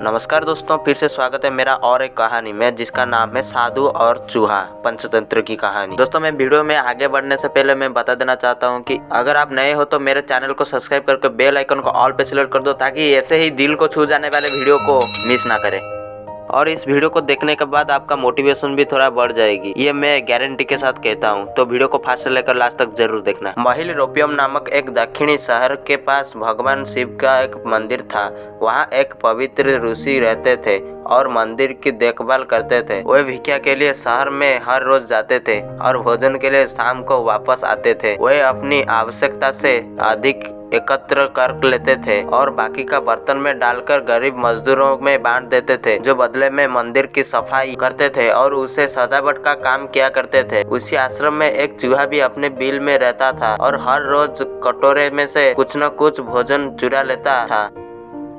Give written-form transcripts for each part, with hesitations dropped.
नमस्कार दोस्तों, फिर से स्वागत है मेरा और एक कहानी में जिसका नाम है साधु और चूहा पंचतंत्र की कहानी। दोस्तों, मैं वीडियो में आगे बढ़ने से पहले मैं बता देना चाहता हूं कि अगर आप नए हो तो मेरे चैनल को सब्सक्राइब करके बेल आइकन को ऑल पे सिलेक्ट कर दो ताकि ऐसे ही दिल को छू जाने वाले वीडियो को मिस ना करें। और इस वीडियो को देखने के बाद आपका मोटिवेशन भी थोड़ा बढ़ जाएगी, ये मैं गारंटी के साथ कहता हूँ। तो वीडियो को फास्ट से लेकर लास्ट तक जरूर देखना। महिल रोपियम नामक एक दक्षिणी शहर के पास भगवान शिव का एक मंदिर था। वहाँ एक पवित्र ऋषि रहते थे और मंदिर की देखभाल करते थे। वे भिक्षा के लिए शहर में हर रोज जाते थे और भोजन के लिए शाम को वापस आते थे। वे अपनी आवश्यकता से अधिक एकत्र कर लेते थे और बाकी का बर्तन में डालकर गरीब मजदूरों में बांट देते थे, जो बदले में मंदिर की सफाई करते थे और उसे सजावट का काम किया करते थे। उसी आश्रम में एक चूहा भी अपने बिल में रहता था और हर रोज कटोरे में से कुछ न कुछ भोजन चुरा लेता था।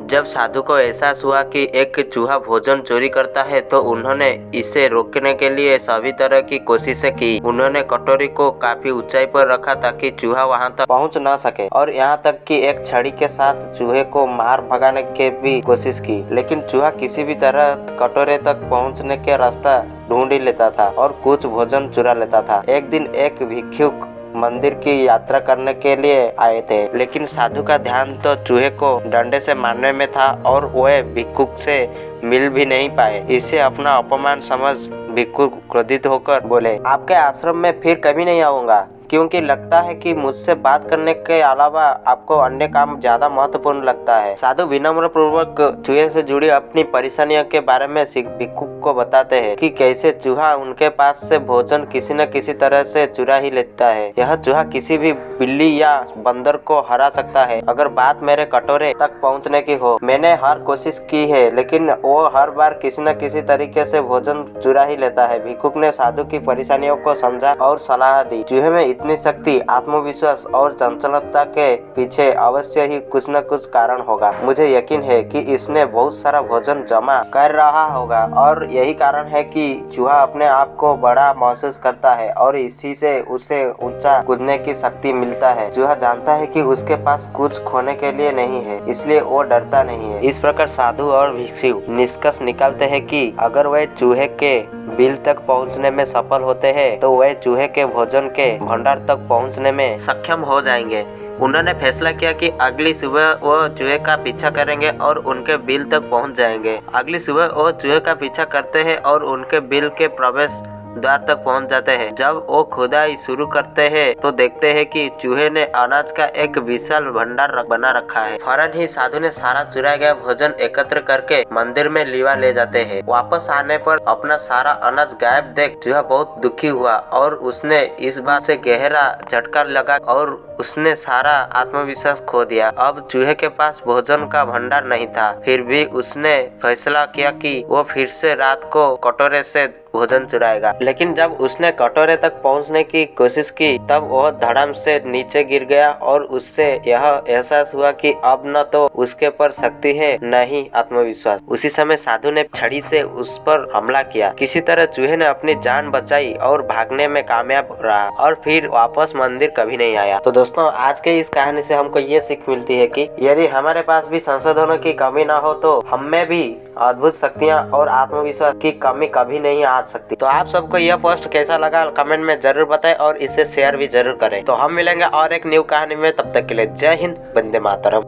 जब साधु को एहसास हुआ कि एक चूहा भोजन चोरी करता है तो उन्होंने इसे रोकने के लिए सभी तरह की कोशिशें की। उन्होंने कटोरी को काफी ऊंचाई पर रखा ताकि चूहा वहां तक पहुंच ना सके और यहाँ तक कि एक छड़ी के साथ चूहे को मार भगाने की भी कोशिश की, लेकिन चूहा किसी भी तरह कटोरे तक पहुँचने के रास्ता ढूंढ ही लेता था और कुछ भोजन चुरा लेता था। एक दिन एक भिक्षुक मंदिर की यात्रा करने के लिए आए थे, लेकिन साधु का ध्यान तो चूहे को डंडे से मारने में था और वह भिक्षुक से मिल भी नहीं पाए। इसे अपना अपमान समझ भिक्षुक क्रोधित होकर बोले, आपके आश्रम में फिर कभी नहीं आऊंगा, क्योंकि लगता है कि मुझसे बात करने के अलावा आपको अन्य काम ज्यादा महत्वपूर्ण लगता है। साधु विनम्र पूर्वक चूहे से जुड़ी अपनी परेशानियों के बारे में भिक्षुक को बताते हैं कि कैसे चूहा उनके पास से भोजन किसी न किसी तरह से चुरा ही लेता है। यह चूहा किसी भी बिल्ली या बंदर को हरा सकता है अगर बात मेरे कटोरे तक पहुंचने की हो। मैंने हर कोशिश की है, लेकिन वो हर बार किसी न किसी तरीके से भोजन चुरा ही लेता है। भिक्षुक ने साधु की परेशानियों को समझा और सलाह दी। चूहे में इतनी शक्ति, आत्मविश्वास और चंचलता के पीछे अवश्य ही कुछ न कुछ कारण होगा। मुझे यकीन है कि इसने बहुत सारा भोजन जमा कर रहा होगा और यही कारण है कि चूहा अपने आप को बड़ा महसूस करता है और इसी से उसे ऊंचा कूदने की शक्ति मिलता है। चूहा जानता है कि उसके पास कुछ खोने के लिए नहीं है, इसलिए वो डरता नहीं है। इस प्रकार साधु और भिक्षु निष्कर्ष निकालते हैं कि अगर वह चूहे के बिल तक पहुंचने में सफल होते हैं तो वह चूहे के भोजन के भंडार तक पहुंचने में सक्षम हो जाएंगे। उन्होंने फैसला किया कि अगली सुबह वो चूहे का पीछा करेंगे और उनके बिल तक पहुंच जाएंगे। अगली सुबह वो चूहे का पीछा करते हैं और उनके बिल के प्रवेश द्वार तक पहुंच जाते हैं। जब वो खुदाई शुरू करते हैं तो देखते हैं कि चूहे ने अनाज का एक विशाल भंडार बना रखा है। फौरन ही साधु ने सारा चुराया गया भोजन एकत्र करके मंदिर में लीवा ले जाते हैं। वापस आने पर अपना सारा अनाज गायब देख चूहा बहुत दुखी हुआ और उसने इस बात से गहरा झटका लगा और उसने सारा आत्मविश्वास खो दिया। अब चूहे के पास भोजन का भंडार नहीं था, फिर भी उसने फैसला किया कि वो फिर से रात को कटोरे से भोजन चुराएगा। लेकिन जब उसने कटोरे तक पहुंचने की कोशिश की तब वह धड़ाम से नीचे गिर गया और उससे यह एहसास हुआ कि अब न तो उसके पर शक्ति है न ही आत्मविश्वास। उसी समय साधु ने छड़ी से उस पर हमला किया। किसी तरह चूहे ने अपनी जान बचाई और भागने में कामयाब रहा और फिर वापस मंदिर कभी नहीं आया। तो दोस्तों, आज के इस कहानी से हमको ये सीख मिलती है कि यदि हमारे पास भी संसाधनों की कमी ना हो तो हम में भी अद्भुत शक्तियाँ और आत्मविश्वास की कमी कभी नहीं आ सकती। तो आप सबको यह पोस्ट कैसा लगा कमेंट में जरूर बताएं और इसे शेयर भी जरूर करें। तो हम मिलेंगे और एक न्यू कहानी में, तब तक के लिए जय हिंद, वंदे मातरम।